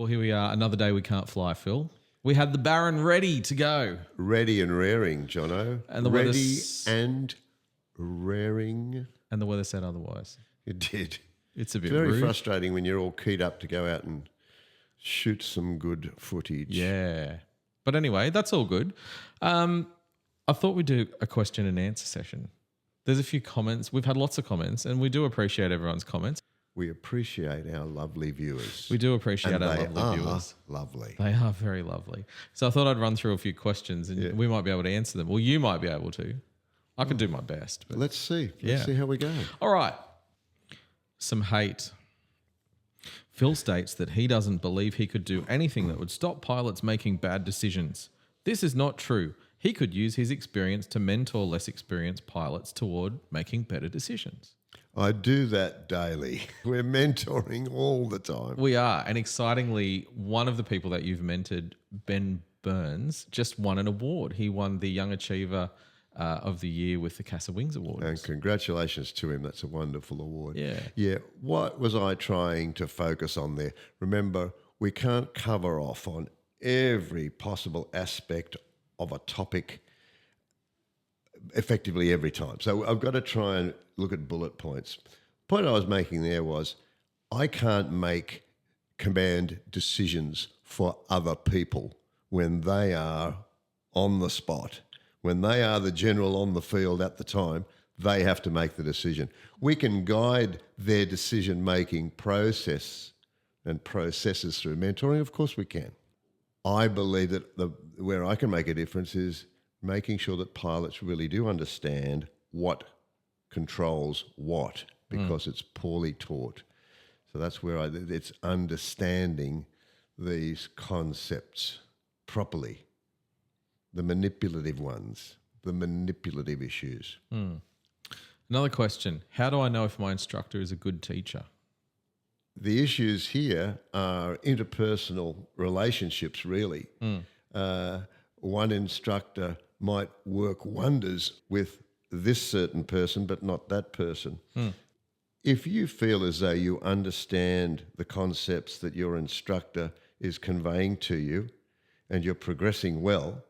Well, here we are. Another day we can't fly, Phil. We had the Baron ready to go. Ready and raring, Jono. And the ready and raring. And the weather said otherwise. It did. It's a bit very rude. frustrating when you're all keyed up to go out and shoot some good footage. Yeah. But anyway, that's all good. I thought we'd do a question and answer session. There's a few comments. We've had lots of comments, and we do appreciate everyone's comments. We appreciate our lovely viewers. We do appreciate and our they lovely are viewers. lovely. They are very lovely. So I thought I'd run through a few questions, and we might be able to answer them. Well, you might be able to. I can do my best. But Let's see. Let's see how we go. all right. Some hate. Phil states that he doesn't believe he could do anything that would stop pilots making bad decisions. This is not true. He could use his experience to mentor less experienced pilots toward making better decisions. I do that daily. We're mentoring all the time. We are. And excitingly, one of the people that you've mentored, Ben Burns, just won an award. He won the Young Achiever of the Year with the Casa Wings Award. And congratulations to him. That's a wonderful award. Yeah. Yeah. What was I trying to focus on there? Remember, we can't cover off on every possible aspect of a topic effectively every time. So I've got to try and look at bullet points. The point I was making there was I can't make command decisions for other people when they are on the spot. When they are the general on the field at the time, they have to make the decision. We can guide their decision-making process and processes through mentoring. Of course we can. I believe that where I can make a difference is making sure that pilots really do understand what controls what, because it's poorly taught. So that's where it's understanding these concepts properly, the manipulative ones, the manipulative issues. Another question. How do I know if my instructor is a good teacher? The issues here are interpersonal relationships, really. One instructor might work wonders with this certain person, but not that person. If you feel as though you understand the concepts that your instructor is conveying to you and you're progressing well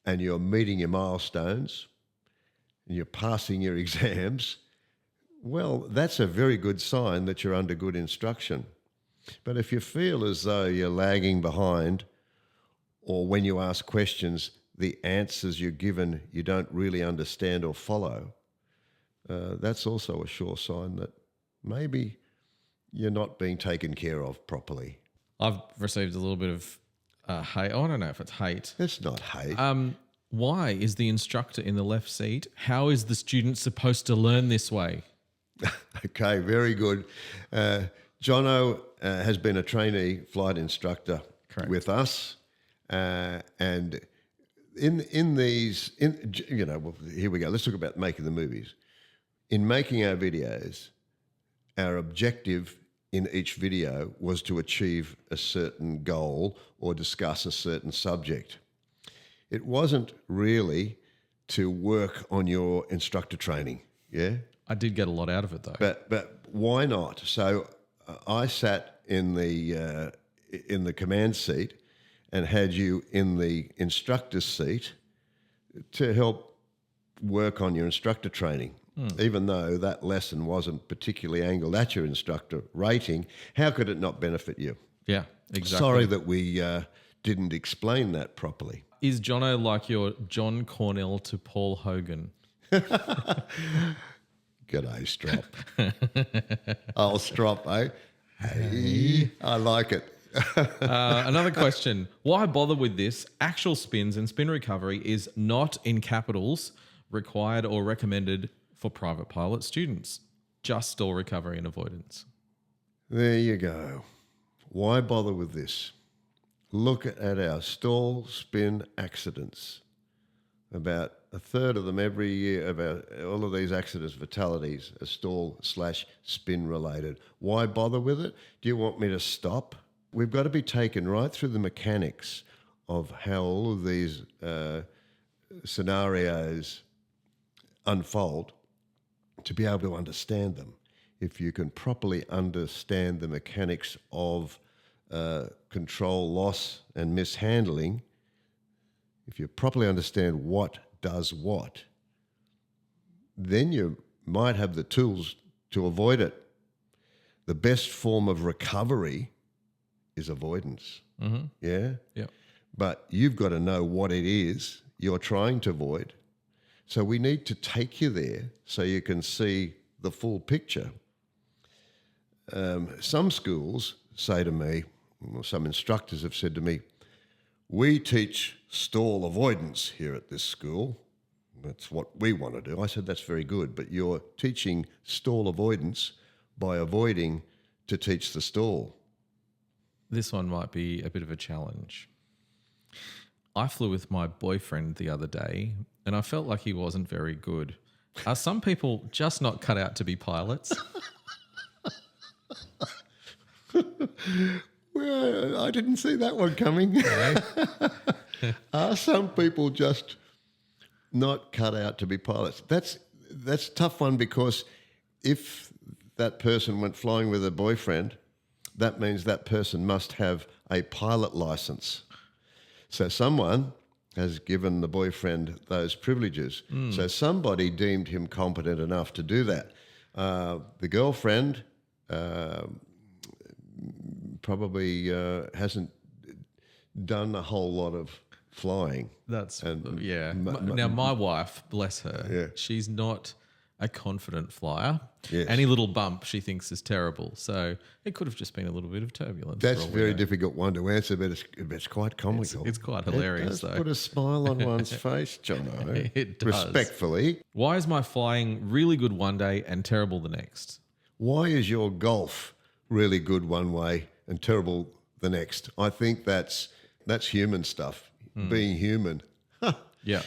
and you're meeting your milestones and you're passing your exams, well, that's a very good sign that you're under good instruction. But if you feel as though you're lagging behind, or when you ask questions, the answers you're given you don't really understand or follow, that's also a sure sign that maybe you're not being taken care of properly. I've received a little bit of hate. Oh, I don't know if it's hate. It's not hate. Why is the instructor in the left seat? How is the student supposed to learn this way? Okay, very good. Jono has been a trainee flight instructor with us, and in these, well, here we go. Let's talk about making the movies. In making our videos, our objective in each video was to achieve a certain goal or discuss a certain subject. It wasn't really to work on your instructor training, yeah? I did get a lot out of it though. But why not? So I sat in the command seat and had you in the instructor's seat to help work on your instructor training. Even though that lesson wasn't particularly angled at your instructor rating, how could it not benefit you? Yeah, exactly. Sorry that we didn't explain that properly. Is Jono like your John Cornell to Paul Hogan? G'day, Strop. Oh, Strop, eh? Hey, I like it. Another question. Why bother with this? Actual spins and spin recovery is not in capitals required or recommended for private pilot students. Just stall recovery and avoidance. There you go. Why bother with this? Look at our stall spin accidents. About a third of them every year, about all of these accidents, fatalities, are stall/spin related. Why bother with it? Do you want me to stop? We've got to be taken right through the mechanics of how all of these scenarios unfold to be able to understand them. If you can properly understand the mechanics of control loss and mishandling, if you properly understand what does what, then you might have the tools to avoid it. The best form of recovery is avoidance. Mm-hmm. Yeah? Yeah. But you've got to know what it is you're trying to avoid. So we need to take you there so you can see the full picture. Some schools say to me, or some instructors have said to me, we teach stall avoidance here at this school. That's what we want to do. I said, that's very good, but you're teaching stall avoidance by avoiding to teach the stall. This one might be a bit of a challenge. I flew with my boyfriend the other day and I felt like he wasn't very good. Are some people just not cut out to be pilots? Well, I didn't see that one coming. Are some people just not cut out to be pilots? That's a tough one, because if that person went flying with a boyfriend, that means that person must have a pilot license. So someone has given the boyfriend those privileges. So somebody deemed him competent enough to do that. The girlfriend probably hasn't done a whole lot of flying. That's, And yeah. Now, my wife, bless her, Yeah. she's not a confident flyer. Yes. Any little bump she thinks is terrible. So it could have just been a little bit of turbulence. That's for a all we very know. difficult one to answer, but it's quite comical. It's quite hilarious, It does though. put a smile on one's face, Jono. It does. Respectfully. Why is my flying really good one day and terrible the next? Why is your golf really good one way and terrible the next? I think that's human stuff. Being human. Yeah.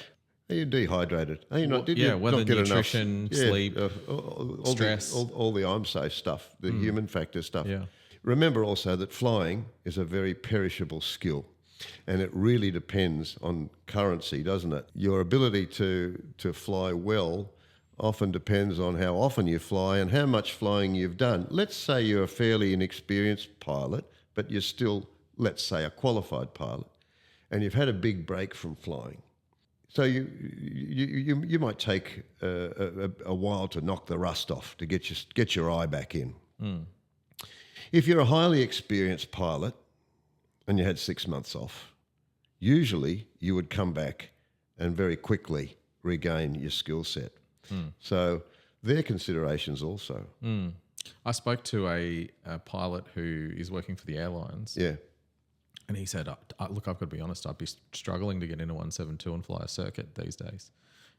Are you dehydrated? Are you not? Did yeah, you whether not get nutrition, enough? sleep, all stress. all the I'm safe stuff, the human factor stuff. Yeah. Remember also that flying is a very perishable skill, and it really depends on currency, doesn't it? Your ability to fly well often depends on how often you fly and how much flying you've done. Let's say you're a fairly inexperienced pilot, but you're still, let's say, a qualified pilot, and you've had a big break from flying. So you might take a while to knock the rust off, to get your eye back in. If you're a highly experienced pilot and you had 6 months off, usually you would come back and very quickly regain your skill set. So they're considerations also. I spoke to a pilot who is working for the airlines. Yeah. And he said, look, I've got to be honest, I'd be struggling to get into 172 and fly a circuit these days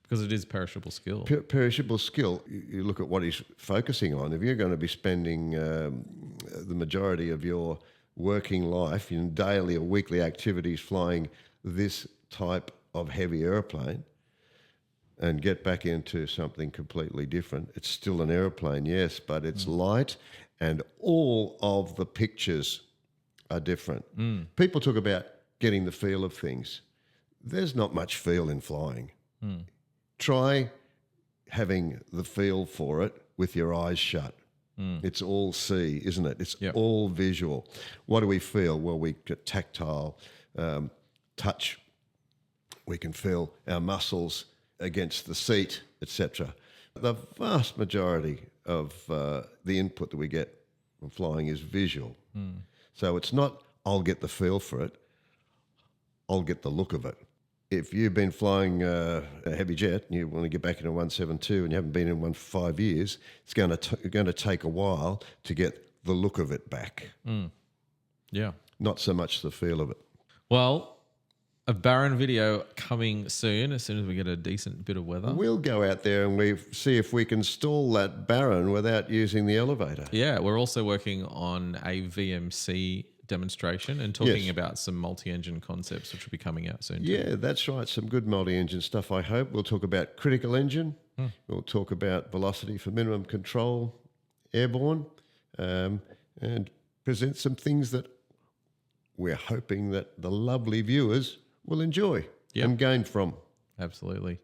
because it is perishable skill. Perishable skill. You look at what he's focusing on. If you're going to be spending the majority of your working life in daily or weekly activities flying this type of heavy airplane and get back into something completely different, it's still an airplane, yes, but it's light and all of the pictures are different. People talk about getting the feel of things. There's not much feel in flying. Try having the feel for it with your eyes shut. It's all see, isn't it? It's all visual. What do we feel? Well, we get tactile, touch. We can feel our muscles against the seat, etc. The vast majority of the input that we get from flying is visual. So it's not, I'll get the feel for it, I'll get the look of it. If you've been flying a heavy jet and you want to get back into 172 and you haven't been in one for 5 years, it's going to take a while to get the look of it back. Yeah. Not so much the feel of it. Well, a Barron video coming soon as we get a decent bit of weather. We'll go out there and we see if we can stall that Barron without using the elevator. Yeah, we're also working on a VMC demonstration and talking about some multi-engine concepts which will be coming out soon. Yeah, that's right. Some good multi-engine stuff, I hope. We'll talk about critical engine. We'll talk about velocity for minimum control, airborne, and present some things that we're hoping that the lovely viewers will enjoy and gain from. Absolutely.